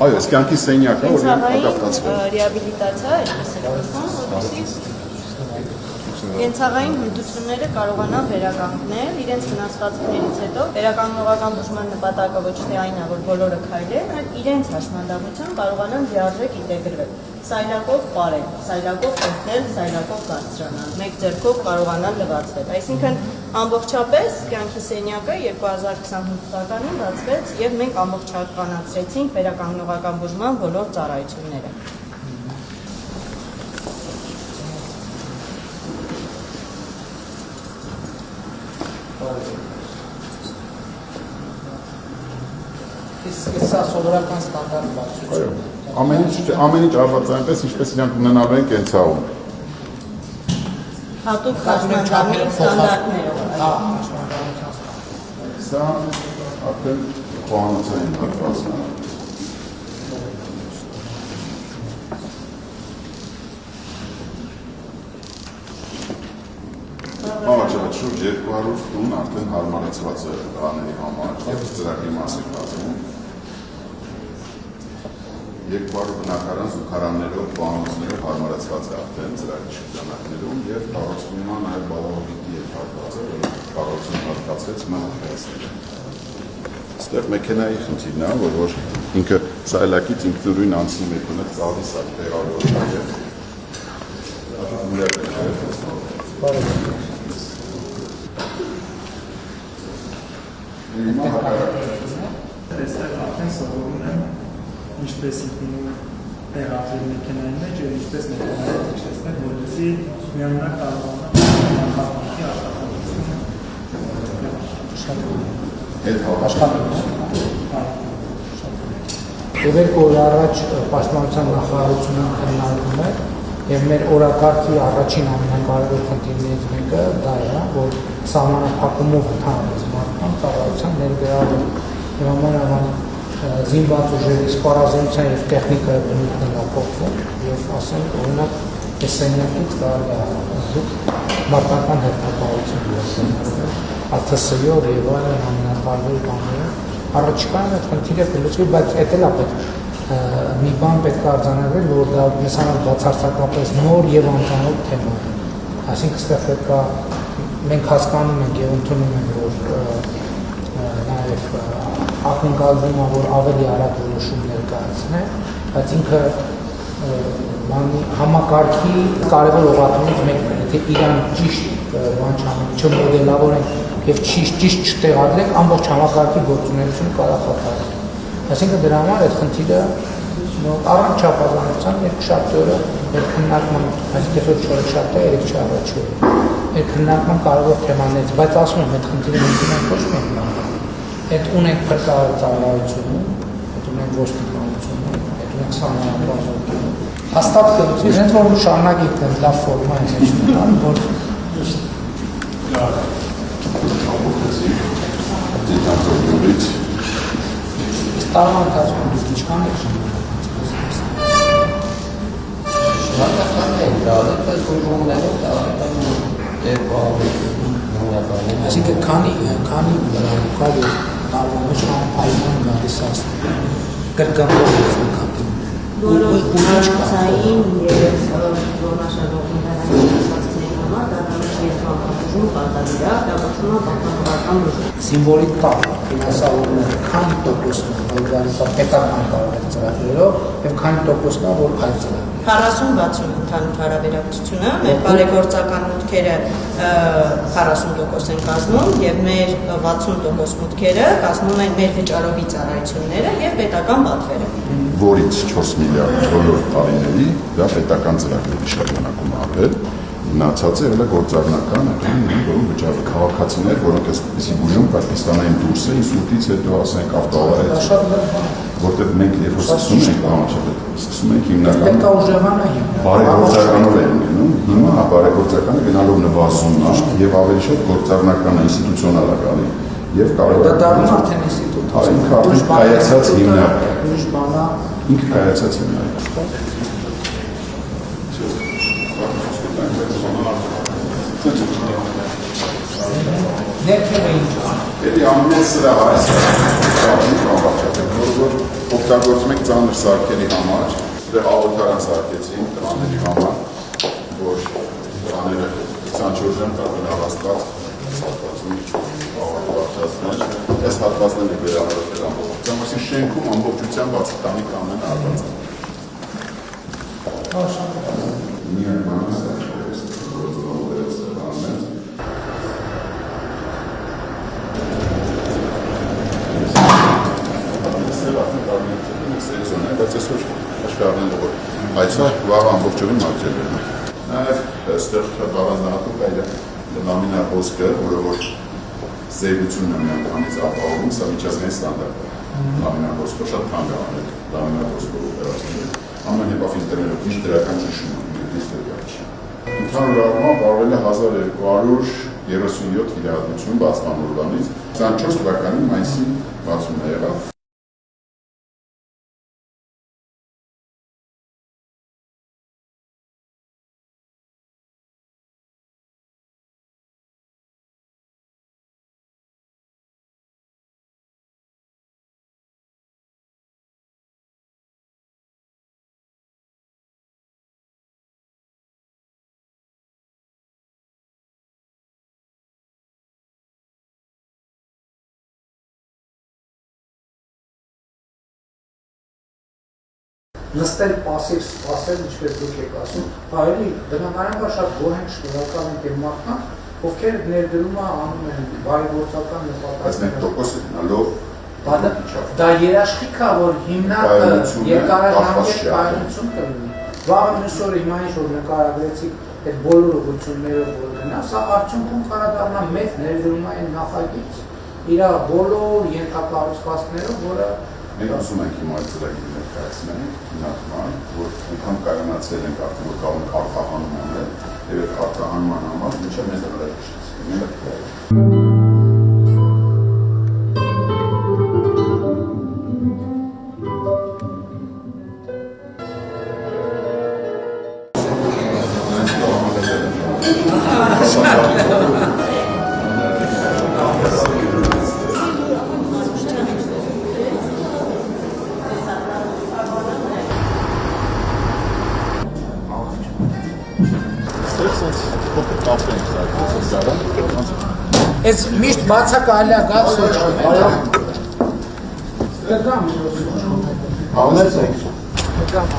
Այո, այս կյանքի սենյակը, որ ադապտացվել։ Ռեաբիլիտացիա Կենցաղային հմտությունները կարողանան վերականգնել իրենց վնասվածքներից հետո վերականգնողական բուժման նպատակը ոչ թե այն է, որ բոլորը քայլեն, այլ իրենց հաշմանդամությամբ կարողանան լիարժեք ինտեգրվել, սայլակով պարել, սայլակով օգնել, սայլակով բարձրանալ, մեկ ձեռքով կարողանան լվացվել։ Այսինքն ամբողջապես կյանքի սենյակը 2025 թվականին բացվեց եւ մենք ամբողջականացրեցինք վերականգնողական բուժման բոլոր ծառայությունները։ Սա սովորական ստանդարտ բացություն։ Ամեն ինչ արված այնպես, ինչպես իրանք ունենալու են կենցաղում։ Հատուկ հաշմանդամի ստանդարտներով։ Սա արդեն խոհանոցային հատվածն է։ Համաճարակ շուրջ 200 տուն արդեն հարմարեցված է տղաների համար, և ծրագրի մասին կազմում։ 200 բնակարան զուգարաններով, պահանոցներով հարմարեցված է արդեն ծրագրի շրջանակներում և կառուցվում է նաև բալահովիտի և հատվածը, որ կառուցում հատկացվեց մահապայասները։ Ստեղ մեքենայի խնդիրն է, որ ինքը սայլակից ինքնուրույն անցնում է կունը ծավի սակ տեղավորվում Այստեղ արդեն սովորում եմ ինչպես ինքնին տեղադրել մեքենայի մեջ և ինչպես մեքենայի իջեցնել, որպեսզի միանունակ կարողանան նախագծի Եվ երկու օր առաջ Պաշտպանության նախարարությունը քննարկում է և մեր օրակարգի առաջին ամենակարևոր խնդիրներից մեկը դա է, որ սահմանափակումով ընդհանրապես մարդկանց ծառայության ներգրավում եւ ամենավան զինված ուժերի սպառազինության եւ տեխնիկայի բնույթն է փոխվում եւ ասենք օրինակ այս սենյակից կարելի է մարտական հետապահություն գործել ԱԹՍ-ով եւ այլն ամենատարբեր բաները առաջիկայում այդ խնդիրը կլուծվի, բայց դա էլ է պետք մի բան պետք է արձանագրել, որ դա մեզ համար բացարձակապես նոր եւ անծանոթ թեմա է։ Այսինքն այստեղ պետք է մենք հասկանում ենք եւ ընդունում ենք, որ նաեւ ակնկալվում է, որ ավելի արագ որոշումներ կայացնեն, բայց ինքը համակարգի կարևոր օղակներից մեկն է, եթե իրան ճիշտ բան չանենք, չմոդելավորենք եւ ճիշտ չտեղադրենք, ամբողջ համակարգի գործունեությունը կարող է խաթարել։ Այսինքն դրա համար այդ խնդիրը առանց չափազանության երկշաբթի օրը մեր քննարկման, այսինքն չորեքշաբթի է, երեքշաբթի առաջի օրը։ Մեր քննարկման կարևոր թեմաներից, բայց ասում եմ, այդ խնդիրը մենք ունենք ոչ միայն այդ ունենք փրկարար ծառայությունում, այդ ունենք ոստիկանությունում, այդ ունենք սահմանապահությունը։ Հաստատ կլուծվի, հենց որ շարունակենք այդ լավ ֆորմայի մեջ մտան, որ տարվա ընթացքում դուք ինչքան եք այսինքն քանի տարվա մեջ անպայման գալիս կրկնվող ես նկատում Բոլորացային և որոշավորումների հասվածքների համար դատարանış երկրաբաժնում պատավիրա, դապաշում է պատանողական բուժում։ Սիմվոլիկ տա ֆինանսավորումները քանի տոկոսն է, որ գալիս է պետական կառավարության ծրագրերով և քանի տոկոսն է, որ այլ ծրագրերով։ 40-60 ընդհանուր հարաբերակցությունը, մեր բարեգործական մուտքերը 40% են կազմում և մեր 60% մուտքերը կազմում են մեր վճարովի ծառայությունները և պետական պատվերը։ Որից 4 միլիարդ բոլոր տարիների դա պետական ծրագրերի շրջանակում արվել, մնացած է հələ գործառնական, որոնք վճարել քաղաքացիներ, որոնք այսպիսի բուժում Պակիստանային դուրս է, ինսուլտից հետո ասենք ավտոավարից, որտեղ մենք երբ որ սկսում ենք համաչափել, սկսում ենք հիմնականում բարեգործականով ենք, լինում, հիմա բարեգործականը գնալով նվազում է եւ ավելի շատ գործառնական ինստիտուցիոնալ է գալի եւ կարող է Դա դառնում արդեն ինստիտուտ։ Ինքը արդեն կայացած հիմնարկ է։ Ուրիշ բանա Ինքը կայացած հիմնարկ է։ ներքևային Էլի ամեն սրա այս որ օգտագործում ենք ծանր սարքերի համար, դեռ աղոթարան սարքեցին տրաների համար, որ տրաները 24 ժամ կարող են հավաստված սարքվածում աղոթվածներ, այս հատվածները վերանորոգել ամբողջությամբ, այսին շենքում ամբողջությամբ բացի տանիք ամեն արված է։ Միայն մանս է, բայց այսօր աշխարհն է որ այցը վաղ ամբողջովին մաքրել է։ Նաև այստեղ բավականատուկ է լամինար ոսկը, որը որ զերծությունն է միանգամից ապահովում, սա միջազգային ստանդարտ է։ Լամինար ոսկը շատ թանկ է անել, լամինար ոսկը օպերացիաները։ Ամեն հետո ֆիլտրերով միշտ դրական ճնշում ունի, դիստերիա չի։ Ընդհանուր առմամբ արվել է 1237 իրադարձություն բացման օրվանից, 24 թվականի մայիսի 60-ը եղավ։ նստել պասիվ սպասել, ինչպես դուք եք ասում, հայերի բնականաբար շատ գոհ են շնորհակալ ենք այն մարդկանց, ովքեր ներդրումը անում են բարեգործական նպատակներով։ Դա երաշխիք է, որ հիմնարկը երկարաժամկետ կայունություն կլինի։ Վաղը մյուս օրը հիմա ինչ որ նկարագրեցիք այդ բոլոր ուղղություններով որ գնա, սա արդյունքում կարող դառնա մեծ ներդրումային նախագիծ իր բոլոր ենթակառուցվածքներով, որը Մենք ուզում ենք հիմա այդ ծրագիրը ներկայացնենք, հիմնական, որ անգամ կայանացել ենք արդեն որ կարող ենք արտահանում անել, եւ այդ արտահանման համար ինչը մեզ հրաժեշտեցին։ Այս միշտ բացակայելա գալ սոչում է։ Կգամ։ Համեցեք։ Կգամ։